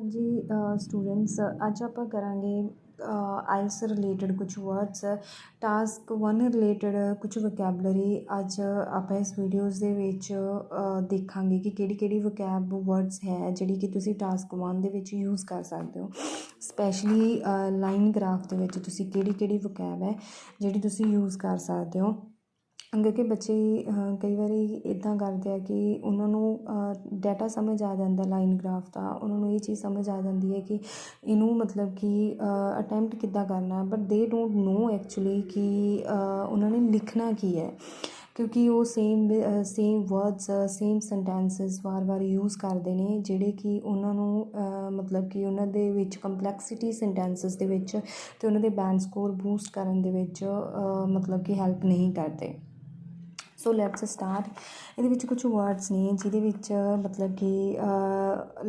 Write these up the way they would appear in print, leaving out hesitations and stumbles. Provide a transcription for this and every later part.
हाँ जी स्टूडेंट्स ਅੱਜ ਆਪਾਂ ਕਰਾਂਗੇ ਆਇਲਸ ਰਿਲੇਟਡ ਕੁਝ ਵਰਡਸ ਟਾਸਕ 1 ਰਿਲੇਟਡ ਕੁਝ ਵੋਕੈਬਲਰੀ ਅੱਜ ਆਪਾਂ ਇਸ ਵੀਡੀਓਜ਼ ਦੇ ਵਿੱਚ ਦੇਖਾਂਗੇ ਕਿ ਕਿਹੜੀ ਵੋਕੈਬ ਵਰਡਸ ਹੈ ਜਿਹੜੀ ਕਿ ਤੁਸੀਂ ਟਾਸਕ 1 ਦੇ ਵਿੱਚ ਯੂਜ਼ ਕਰ ਸਕਦੇ ਹੋ ਸਪੈਸ਼ਲੀ ਲਾਈਨ ਗ੍ਰਾਫ ਦੇ ਵਿੱਚ ਤੁਸੀਂ ਕਿਹੜੀ ਵੋਕੈਬ ਹੈ ਜਿਹੜੀ ਤੁਸੀਂ ਯੂਜ਼ ਕਰ ਸਕਦੇ ਹੋ ਕਿਉਂਕਿ ਬੱਚੇ ਕਈ ਵਾਰੀ ਇੱਦਾਂ ਕਰਦੇ ਆ ਕਿ ਉਹਨਾਂ ਨੂੰ ਡਾਟਾ ਸਮਝ ਆ ਜਾਂਦਾ ਲਾਈਨ ਗ੍ਰਾਫ ਦਾ ਉਹਨਾਂ ਨੂੰ ਇਹ ਚੀਜ਼ ਸਮਝ ਆ ਜਾਂਦੀ ਹੈ ਕਿ ਇਹਨੂੰ ਮਤਲਬ ਕਿ ਅਟੈਂਪਟ ਕਿੱਦਾਂ ਕਰਨਾ ਬਟ ਦੇ ਡੋਂਟ ਨੋ ਐਕਚੁਅਲੀ ਕਿ ਉਹਨਾਂ ਨੇ ਲਿਖਣਾ ਕੀ ਹੈ ਕਿਉਂਕਿ ਉਹ ਸੇਮ ਵਰਡਸ ਸੇਮ ਸੈਂਟੈਂਸਿਸ ਵਾਰ ਯੂਜ਼ ਕਰਦੇ ਨੇ ਜਿਹੜੇ ਕਿ ਉਹਨਾਂ ਨੂੰ ਮਤਲਬ ਕਿ ਉਹਨਾਂ ਦੇ ਵਿੱਚ ਕੰਪਲੈਕਸਿਟੀ ਸੈਂਟੈਂਸਿਸ ਦੇ ਵਿੱਚ ਅਤੇ ਉਹਨਾਂ ਦੇ ਬੈਂਡ ਸਕੋਰ ਬੂਸਟ ਕਰਨ ਦੇ ਵਿੱਚ ਮਤਲਬ ਕਿ ਹੈਲਪ ਨਹੀਂ ਕਰਦੇ ਸੋ ਲੈਟਸ ਸਟਾਰਟ ਇਹਦੇ ਵਿੱਚ ਕੁਝ ਵਰਡਸ ਨੇ ਜਿਹਦੇ ਵਿੱਚ ਮਤਲਬ ਕਿ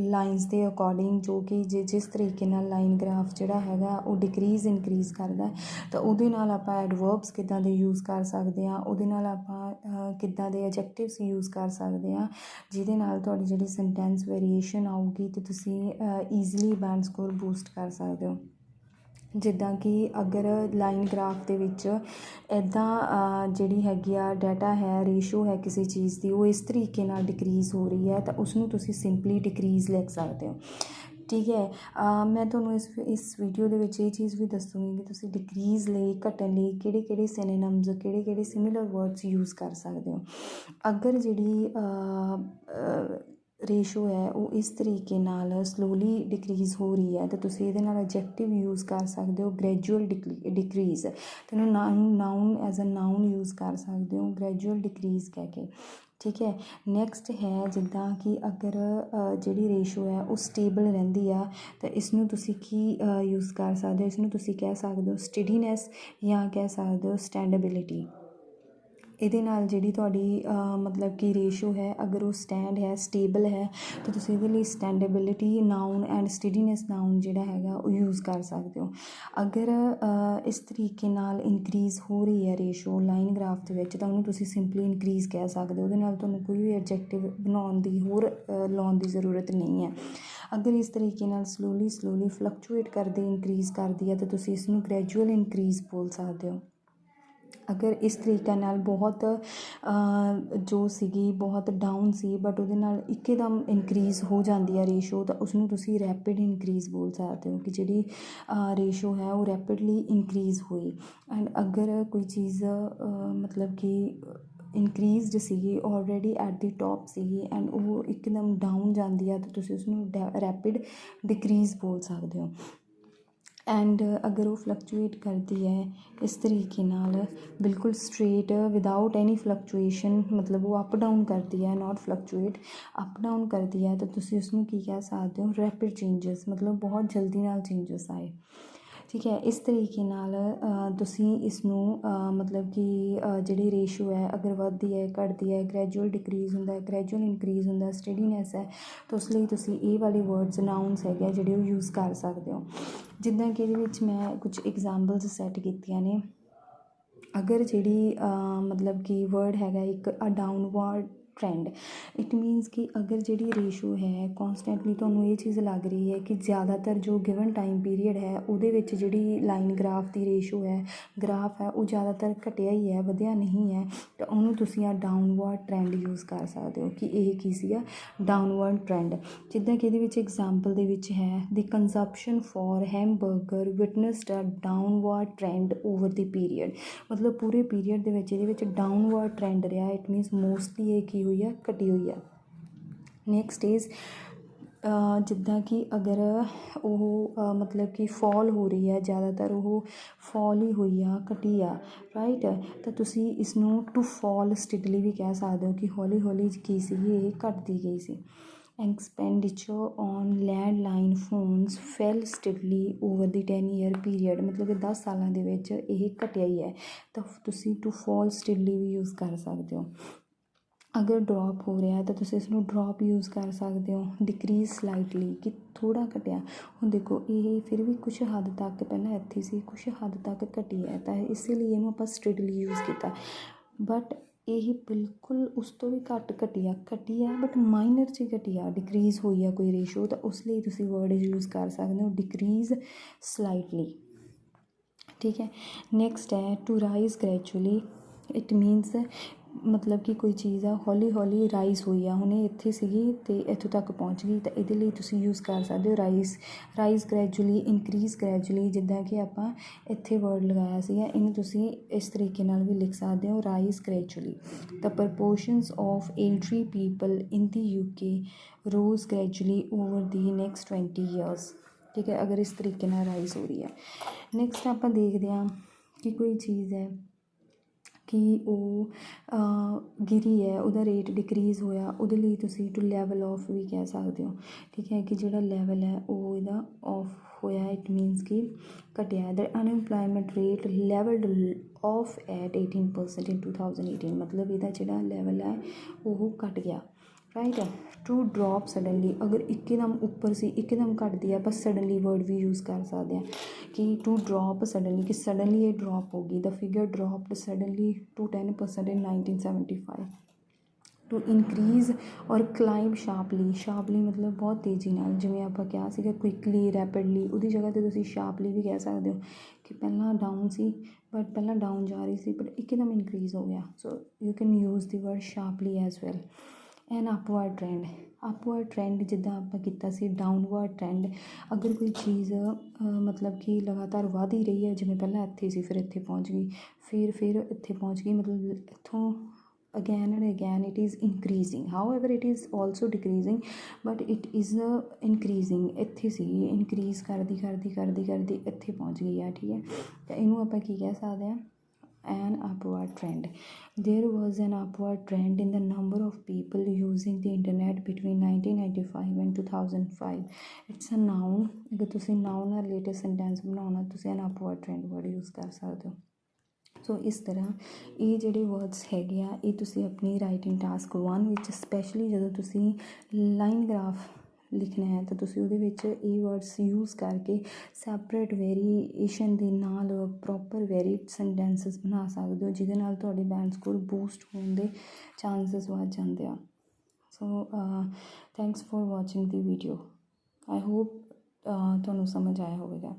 ਲਾਈਨਸ ਦੇ ਅਕੋਰਡਿੰਗ ਜੋ ਕਿ ਜਿਸ ਤਰੀਕੇ ਨਾਲ ਲਾਈਨ ਗ੍ਰਾਫ ਜਿਹੜਾ ਹੈਗਾ ਉਹ ਡਿਕਰੀਜ਼ ਇਨਕਰੀਜ਼ ਕਰਦਾ ਤਾਂ ਉਹਦੇ ਨਾਲ ਆਪਾਂ ਐਡਵਰਬਸ ਕਿੱਦਾਂ ਦੇ ਯੂਜ਼ ਕਰ ਸਕਦੇ ਹਾਂ ਉਹਦੇ ਨਾਲ ਆਪਾਂ ਕਿੱਦਾਂ ਦੇ ਐਡਜੈਕਟਿਵਸ ਯੂਜ਼ ਕਰ ਸਕਦੇ ਹਾਂ ਜਿਹਦੇ ਨਾਲ ਤੁਹਾਡੀ ਜਿਹੜੀ ਸੈਂਟੈਂਸ ਵੇਰੀਏਸ਼ਨ ਆਊਗੀ ਅਤੇ ਤੁਸੀਂ ਈਜ਼ੀਲੀ ਬੈਂਡ ਸਕੋਰ ਬੂਸਟ ਕਰ ਸਕਦੇ ਹੋ ਜਿੱਦਾਂ ਕਿ ਅਗਰ ਲਾਈਨ ਗ੍ਰਾਫ ਦੇ ਵਿੱਚ ਇੱਦਾਂ ਜਿਹੜੀ ਹੈਗੀ ਆ ਡਾਟਾ ਹੈ ਰੇਸ਼ੋ ਹੈ ਕਿਸੇ ਚੀਜ਼ ਦੀ ਉਹ ਇਸ ਤਰੀਕੇ ਨਾਲ ਡਿਕਰੀਜ਼ ਹੋ ਰਹੀ ਹੈ ਤਾਂ ਉਸਨੂੰ ਤੁਸੀਂ ਸਿੰਪਲੀ ਡਿਕਰੀਜ਼ ਲਿਖ ਸਕਦੇ ਹੋ ਠੀਕ ਹੈ ਮੈਂ ਤੁਹਾਨੂੰ ਇਸ ਵੀਡੀਓ ਦੇ ਵਿੱਚ ਇਹ ਚੀਜ਼ ਵੀ ਦੱਸੂੰਗੀ ਕਿ ਤੁਸੀਂ ਡਿਕਰੀਜ਼ ਲਈ ਘਟਣ ਲਈ ਕਿਹੜੇ ਸਿਨੋਨਿਮਸ ਕਿਹੜੇ ਸਿਮਿਲਰ ਵਰਡਸ ਯੂਜ਼ ਕਰ ਸਕਦੇ ਹੋ ਅਗਰ ਜਿਹੜੀ ਰੇਸ਼ੋ ਹੈ ਉਹ ਇਸ ਤਰੀਕੇ ਨਾਲ ਸਲੋਲੀ ਡਿਕਰੀਜ਼ ਹੋ ਰਹੀ ਹੈ ਤਾਂ ਤੁਸੀਂ ਇਹਦੇ ਨਾਲ ਐਡਜੈਕਟਿਵ ਯੂਜ਼ ਕਰ ਸਕਦੇ ਹੋ ਗ੍ਰੈਜੂਅਲ ਡਿਕਰੀਜ਼ ਅਤੇ ਇਹਨੂੰ noun as a noun use ਕਰ ਸਕਦੇ ਹੋ ਗ੍ਰੈਜੂਅਲ ਡਿਕਰੀਜ਼ ਕਹਿ ਕੇ ਠੀਕ ਹੈ ਨੈਕਸਟ ਹੈ ਜਿੱਦਾਂ ਕਿ ਅਗਰ ਜਿਹੜੀ ਰੇਸ਼ੋ ਹੈ ਉਹ ਸਟੇਬਲ ਰਹਿੰਦੀ ਆ ਤਾਂ ਇਸਨੂੰ ਤੁਸੀਂ ਕੀ ਯੂਜ਼ ਕਰ ਸਕਦੇ ਹੋ ਇਸਨੂੰ ਤੁਸੀਂ ਕਹਿ ਸਕਦੇ ਹੋ ਸਟੀਡੀਨੈਸ ਜਾਂ ਕਹਿ ਸਕਦੇ ਹੋ ਸਟੈਂਡੇਬਿਲਿਟੀ ਇਹਦੇ ਨਾਲ ਜਿਹੜੀ ਤੁਹਾਡੀ ਮਤਲਬ ਕਿ ਰੇਸ਼ੋ ਹੈ ਅਗਰ ਉਹ ਸਟੈਂਡ ਹੈ ਸਟੇਬਲ ਹੈ ਤਾਂ ਤੁਸੀਂ ਇਹਦੇ ਲਈ ਸਟੈਂਡੇਬਿਲਿਟੀ ਨਾਊਨ ਐਂਡ ਸਟੀਡੀਨੈਸ ਨਾਊਨ ਜਿਹੜਾ ਹੈਗਾ ਉਹ ਯੂਜ਼ ਕਰ ਸਕਦੇ ਹੋ ਅਗਰ ਇਸ ਤਰੀਕੇ ਨਾਲ ਇਨਕਰੀਜ਼ ਹੋ ਰਹੀ ਹੈ ਰੇਸ਼ੋ ਲਾਈਨ ਗ੍ਰਾਫ ਦੇ ਵਿੱਚ ਤਾਂ ਉਹਨੂੰ ਤੁਸੀਂ ਸਿੰਪਲੀ ਇਨਕਰੀਜ਼ ਕਹਿ ਸਕਦੇ ਹੋ ਉਹਦੇ ਨਾਲ ਤੁਹਾਨੂੰ ਕੋਈ ਵੀ ਐਡਜੈਕਟਿਵ ਬਣਾਉਣ ਦੀ ਹੋਰ ਲਾਉਣ ਦੀ ਜ਼ਰੂਰਤ ਨਹੀਂ ਹੈ ਅਗਰ ਇਸ ਤਰੀਕੇ ਨਾਲ ਸਲੋਲੀ ਫਲਕਚੁਏਟ ਕਰਦੀ ਇਨਕਰੀਜ਼ ਕਰਦੀ ਹੈ ਤਾਂ ਤੁਸੀਂ ਇਸ ਨੂੰ ਗ੍ਰੈਜੂਅਲ ਇਨਕਰੀਜ਼ ਬੋਲ ਸਕਦੇ ਹੋ ਅਗਰ ਇਸ ਤਰੀਕੇ ਨਾਲ ਬਹੁਤ ਜੋ ਸੀਗੀ ਬਹੁਤ ਡਾਊਨ ਸੀ ਬਟ ਉਹਦੇ ਨਾਲ ਇੱਕਦਮ ਇਨਕਰੀਜ਼ ਹੋ ਜਾਂਦੀ ਹੈ ਰੇਸ਼ੋ ਤਾਂ ਉਸਨੂੰ ਤੁਸੀਂ ਰੈਪਿਡ ਇਨਕਰੀਜ਼ ਬੋਲ ਸਕਦੇ ਹੋ ਕਿ ਜਿਹੜੀ ਰੇਸ਼ੋ ਹੈ ਉਹ ਰੈਪਿਡਲੀ ਇਨਕਰੀਜ਼ ਹੋਈ ਐਂਡ ਅਗਰ ਕੋਈ ਚੀਜ਼ ਮਤਲਬ ਕਿ ਇਨਕਰੀਜ਼ਡ ਸੀਗੀ ਆਲਰੇਡੀ ਐਟ ਦੀ ਟੋਪ ਸੀਗੀ ਐਂਡ ਉਹ ਇੱਕਦਮ ਡਾਊਨ ਜਾਂਦੀ ਹੈ ਤਾਂ ਤੁਸੀਂ ਉਸਨੂੰ ਰੈਪਿਡ ਡਿਕਰੀਜ਼ ਬੋਲ ਸਕਦੇ ਹੋ ਐਂਡ ਅਗਰ ਉਹ ਫਲਕਚੁਏਟ ਕਰਦੀ ਹੈ ਇਸ ਤਰੀਕੇ ਨਾਲ ਬਿਲਕੁਲ ਸਟ੍ਰੇਟ ਵਿਦਾਊਟ ਐਨੀ ਫਲਕਚੁਏਸ਼ਨ ਮਤਲਬ ਉਹ ਅਪ ਡਾਊਨ ਕਰਦੀ ਹੈ ਨਾਟ ਫਲਕਚੁਏਟ ਅਪ ਡਾਊਨ ਕਰਦੀ ਹੈ ਤਾਂ ਤੁਸੀਂ ਉਸਨੂੰ ਕੀ ਕਹਿ ਸਕਦੇ ਹੋ ਰੈਪਿਡ ਚੇਂਜਸ ਮਤਲਬ ਬਹੁਤ ਜਲਦੀ ਨਾਲ ਚੇਂਜਸ ਆਏ ਠੀਕ ਹੈ ਇਸ ਤਰੀਕੇ ਨਾਲ ਤੁਸੀਂ ਇਸਨੂੰ ਮਤਲਬ ਕਿ ਜਿਹੜੀ ਰੇਸ਼ੋ ਹੈ ਅਗਰ ਵੱਧਦੀ ਹੈ ਘਟਦੀ ਹੈ ਗ੍ਰੈਜੂਅਲ ਡਿਕਰੀਜ਼ ਹੁੰਦਾ ਗ੍ਰੈਜੂਅਲ ਇਨਕਰੀਜ਼ ਹੁੰਦਾ ਸਟਡੀਨੈਸ ਹੈ ਤਾਂ ਉਸ ਲਈ ਤੁਸੀਂ ਇਹ ਵਾਲੇ ਵਰਡਸ ਨਾਊਨਸ ਹੈਗੇ ਜਿਹੜੇ ਉਹ ਯੂਜ਼ ਕਰ ਸਕਦੇ ਹੋ ਜਿੱਦਾਂ ਕਿ ਇਹਦੇ ਵਿੱਚ ਮੈਂ ਕੁਝ ਐਗਜ਼ਾਮਪਲਸ ਸੈੱਟ ਕੀਤੀਆਂ ਨੇ ਅਗਰ ਜਿਹੜੀ ਮਤਲਬ ਕਿ ਵਰਡ ਹੈਗਾ ਇੱਕ ਡਾਊਨਵਰਡ ਟਰੈਂਡ ਇਟ ਮੀਨਸ ਕਿ ਅਗਰ ਜਿਹੜੀ ਰੇਸ਼ੋ ਹੈ ਕੌਨਸਟੈਂਟਲੀ ਤੁਹਾਨੂੰ ਇਹ ਚੀਜ਼ ਲੱਗ ਰਹੀ ਹੈ ਕਿ ਜ਼ਿਆਦਾਤਰ ਜੋ ਗਿਵਨ ਟਾਈਮ ਪੀਰੀਅਡ ਹੈ ਉਹਦੇ ਵਿੱਚ ਜਿਹੜੀ ਲਾਈਨ ਗ੍ਰਾਫ ਦੀ ਰੇਸ਼ੋ ਹੈ ਗ੍ਰਾਫ ਹੈ ਉਹ ਜ਼ਿਆਦਾਤਰ ਘਟਿਆ ਹੀ ਹੈ ਵਧਿਆ ਨਹੀਂ ਹੈ ਤਾਂ ਉਹਨੂੰ ਤੁਸੀਂ ਡਾਊਨਵਰਡ ਟਰੈਂਡ ਯੂਜ਼ ਕਰ ਸਕਦੇ ਹੋ ਕਿ ਇਹ ਕੀ ਸੀਗਾ ਡਾਊਨਵਰਡ ਟਰੈਂਡ ਜਿੱਦਾਂ ਕਿ ਇਹਦੇ ਵਿੱਚ ਐਗਜ਼ਾਮਪਲ ਦੇ ਵਿੱਚ ਹੈ the consumption for hamburger witnessed a downward trend over the period ਮਤਲਬ ਪੂਰੇ ਪੀਰੀਅਡ ਦੇ ਵਿੱਚ ਇਹਦੇ ਵਿੱਚ ਡਾਊਨਵਰਡ ਟਰੈਂਡ ਰਿਹਾ ਇਟ ਮੀਨਸ ਮੋਸਟਲੀ ਇਹ ਕੀ ਹੋਈ ਆ ਘਟੀ ਹੋਈ ਆ ਨੈਕਸਟ ਇਜ਼ ਜਿੱਦਾਂ ਕਿ ਅਗਰ ਉਹ ਮਤਲਬ ਕਿ ਫੋਲ ਹੋ ਰਹੀ ਹੈ ਜ਼ਿਆਦਾਤਰ ਉਹ ਫੋਲ ਹੀ ਹੋਈ ਆ ਘਟੀ ਆ ਰਾਈਟ ਤਾਂ ਤੁਸੀਂ ਇਸਨੂੰ ਟੂ ਫੋਲ ਸਟਿਡਲੀ ਵੀ ਕਹਿ ਸਕਦੇ ਹੋ ਕਿ ਹੌਲੀ ਕੀ ਸੀਗੀ ਇਹ ਘਟਦੀ ਗਈ ਸੀ expenditure on landline phones fell steadily over the 10-year period ਮਤਲਬ ਕਿ 10 ਸਾਲਾਂ ਦੇ ਵਿੱਚ ਇਹ ਘਟਿਆ ਹੀ ਹੈ ਤਾਂ ਤੁਸੀਂ ਟੂ ਫੋਲ ਸਟਿਡਲੀ ਵੀ ਯੂਜ਼ ਕਰ ਸਕਦੇ ਹੋ ਅਗਰ ਡਰੋਪ ਹੋ ਰਿਹਾ ਤਾਂ ਤੁਸੀਂ ਇਸਨੂੰ ਡਰੋਪ ਯੂਜ਼ ਕਰ ਸਕਦੇ ਹੋ ਡਿਕਰੀਜ਼ ਸਲਾਈਟਲੀ ਕਿ ਥੋੜ੍ਹਾ ਘਟਿਆ ਹੁਣ ਦੇਖੋ ਇਹ ਫਿਰ ਵੀ ਕੁਛ ਹੱਦ ਤੱਕ ਪਹਿਲਾਂ ਇੱਥੇ ਸੀ ਕੁਛ ਹੱਦ ਤੱਕ ਘਟੀ ਹੈ ਤਾਂ ਇਸ ਲਈ ਇਹਨੂੰ ਆਪਾਂ ਸਟ੍ਰਿਕਟਲੀ ਯੂਜ਼ ਕੀਤਾ ਬਟ ਇਹ ਬਿਲਕੁਲ ਉਸ ਤੋਂ ਵੀ ਘਟੀ ਆ ਬਟ ਮਾਈਨਰ 'ਚ ਘਟੀ ਆ, ਡਿਕਰੀਜ਼ ਹੋਈ ਆ ਕੋਈ ਰੇਸ਼ੋ, ਤਾਂ ਉਸ ਲਈ ਤੁਸੀਂ ਵਰਡ ਯੂਜ਼ ਕਰ ਸਕਦੇ ਹੋ ਡਿਕਰੀਜ਼ ਸਲਾਈਟਲੀ। ਠੀਕ ਹੈ। ਨੈਕਸਟ ਹੈ to rise gradually. It means ਮਤਲਬ ਕਿ ਕੋਈ ਚੀਜ਼ ਆ ਹੌਲੀ ਹੌਲੀ ਰਾਈਜ਼ ਹੋਈ ਆ, ਹੁਣੇ ਇੱਥੇ ਸੀਗੀ ਅਤੇ ਇੱਥੋਂ ਤੱਕ ਪਹੁੰਚ ਗਈ, ਤਾਂ ਇਹਦੇ ਲਈ ਤੁਸੀਂ ਯੂਜ਼ ਕਰ ਸਕਦੇ ਹੋ ਰਾਈਜ਼ ਗ੍ਰੈਜੂਅਲੀ, ਇਨਕਰੀਜ਼ ਗ੍ਰੈਜੂਅਲੀ। ਜਿੱਦਾਂ ਕਿ ਆਪਾਂ ਇੱਥੇ ਵਰਡ ਲਗਾਇਆ ਸੀਗਾ, ਇਹਨੂੰ ਤੁਸੀਂ ਇਸ ਤਰੀਕੇ ਨਾਲ ਵੀ ਲਿਖ ਸਕਦੇ ਹੋ rise gradually. The proportions of elderly people in the UK rose gradually over the next 20 years। ਠੀਕ ਹੈ, ਅਗਰ ਇਸ ਤਰੀਕੇ ਨਾਲ ਰਾਈਜ਼ ਹੋ ਰਹੀ ਹੈ। ਨੈਕਸਟ ਆਪਾਂ ਦੇਖਦੇ ਹਾਂ ਕਿ ਕੋਈ ਚੀਜ਼ ਹੈ ਕਿ ਉਹ ਗਿਰੀ ਹੈ, ਉਹਦਾ ਰੇਟ ਡਿਕਰੀਜ਼ ਹੋਇਆ, ਉਹਦੇ ਲਈ ਤੁਸੀਂ ਟੂ ਲੈਵਲ ਆਫ ਵੀ ਕਹਿ ਸਕਦੇ ਹੋ। ਠੀਕ ਹੈ, ਕਿ ਜਿਹੜਾ ਲੈਵਲ ਹੈ ਉਹ ਇਹਦਾ ਆਫ ਹੋਇਆ, ਇਟ ਮੀਨਸ ਕਿ ਘਟਿਆ। ਦ ਅਨਐਮਪਲੋਇਮੈਂਟ ਰੇਟ ਲੈਵਲਡ ਆਫ ਐਟ 18% ਇਨ 2018, ਮਤਲਬ ਇਹਦਾ ਜਿਹੜਾ ਲੈਵਲ ਹੈ ਉਹ ਘਟ ਗਿਆ। ਰਾਈਟ ਹੈ। ਟੂ ਡਰੋਪ ਸਡਨਲੀ, ਅਗਰ ਇੱਕਦਮ ਉੱਪਰ ਸੀ ਇੱਕਦਮ ਘਟਦੀ ਹੈ, ਆਪਾਂ ਸਡਨਲੀ ਵਰਡ ਵੀ ਯੂਜ਼ ਕਰ ਸਕਦੇ ਹਾਂ ਕਿ ਟੂ ਡਰੋਪ ਸਡਨਲੀ, ਕਿ ਸਡਨਲੀ ਇਹ ਡਰੋਪ ਹੋ ਗਈ। The figure dropped suddenly to 10% in 1975। To increase or climb ਸ਼ਾਰਪਲੀ ਮਤਲਬ ਬਹੁਤ ਤੇਜ਼ੀ ਨਾਲ, ਜਿਵੇਂ ਆਪਾਂ ਕਿਹਾ ਸੀਗਾ ਕੁਇਕਲੀ ਰੈਪਿਡਲੀ, ਉਹਦੀ ਜਗ੍ਹਾ 'ਤੇ ਤੁਸੀਂ ਸ਼ਾਰਪਲੀ ਵੀ ਕਹਿ ਸਕਦੇ ਹੋ ਕਿ ਪਹਿਲਾਂ ਡਾਊਨ ਸੀ ਬਟ ਪਹਿਲਾਂ ਡਾਊਨ ਜਾ ਰਹੀ ਸੀ ਬਟ ਇੱਕਦਮ ਇਨਕਰੀਜ਼ ਹੋ ਗਿਆ। So you can use the word ਸ਼ਾਰਪਲੀ as well. N upward trend ਜਿੱਦਾਂ ਆਪਾਂ ਕੀਤਾ ਸੀ ਡਾਊਨਵਰਡ ਟਰੈਂਡ, ਅਗਰ ਕੋਈ ਚੀਜ਼ ਮਤਲਬ ਕਿ ਲਗਾਤਾਰ ਵਧ ਹੀ ਰਹੀ ਹੈ, ਜਿਵੇਂ ਪਹਿਲਾਂ ਇੱਥੇ ਸੀ ਫਿਰ ਇੱਥੇ ਪਹੁੰਚ ਗਈ, ਫਿਰ ਇੱਥੇ ਪਹੁੰਚ ਗਈ, ਮਤਲਬ ਇੱਥੋਂ again and again it is increasing, however it is also decreasing but it is increasing। ਇੱਥੇ ਸੀਗੀ ਇਨਕਰੀਜ਼ ਕਰਦੀ ਇੱਥੇ ਪਹੁੰਚ ਗਈ ਆ। ਠੀਕ ਹੈ, ਤਾਂ ਇਹਨੂੰ ਆਪਾਂ ਕੀ ਕਹਿ ਸਕਦੇ ਹਾਂ, an upward trend। There was an upward trend in the number of people using the internet between 1995 and 2005। it's a noun, ਅਗਰ ਤੁਸੀਂ noun ਨਾਲ ਰਿਲੇਟਡ ਸੈਂਟੈਂਸ ਬਣਾਉਣਾ ਤੁਸੀਂ an upward trend word use ਕਰ ਸਕਦੇ ਹੋ। ਸੋ ਇਸ ਤਰ੍ਹਾਂ ਇਹ ਜਿਹੜੇ ਵਰਡਸ ਹੈਗੇ ਆ ਇਹ ਤੁਸੀਂ ਆਪਣੀ ਰਾਈਟਿੰਗ ਟਾਸਕ 1 ਵਿੱਚ ਸਪੈਸ਼ਲੀ ਜਦੋਂ ਤੁਸੀਂ ਲਾਈਨ ਗ੍ਰਾਫ ਲਿਖਣਾ ਹੈ ਤਾਂ ਤੁਸੀਂ ਉਹਦੇ ਵਿੱਚ ਇਹ ਵਰਡਸ ਯੂਜ਼ ਕਰਕੇ ਸੈਪਰੇਟ ਵੇਰੀਏਸ਼ਨ ਦੇ ਨਾਲ ਪ੍ਰੋਪਰ ਵੈਰੀਡ ਸੈਂਟੈਂਸਸ ਬਣਾ ਸਕਦੇ ਹੋ, ਜਿਹਦੇ ਨਾਲ ਤੁਹਾਡੇ ਬੈਂਡ ਸਕੋਰ ਬੂਸਟ ਹੋਣ ਦੇ ਚਾਂਸਸ ਵੱਧ ਜਾਂਦੇ ਆ। So thanks for watching the video. I hope ਤੁਹਾਨੂੰ ਸਮਝ ਆਇਆ ਹੋਵੇਗਾ।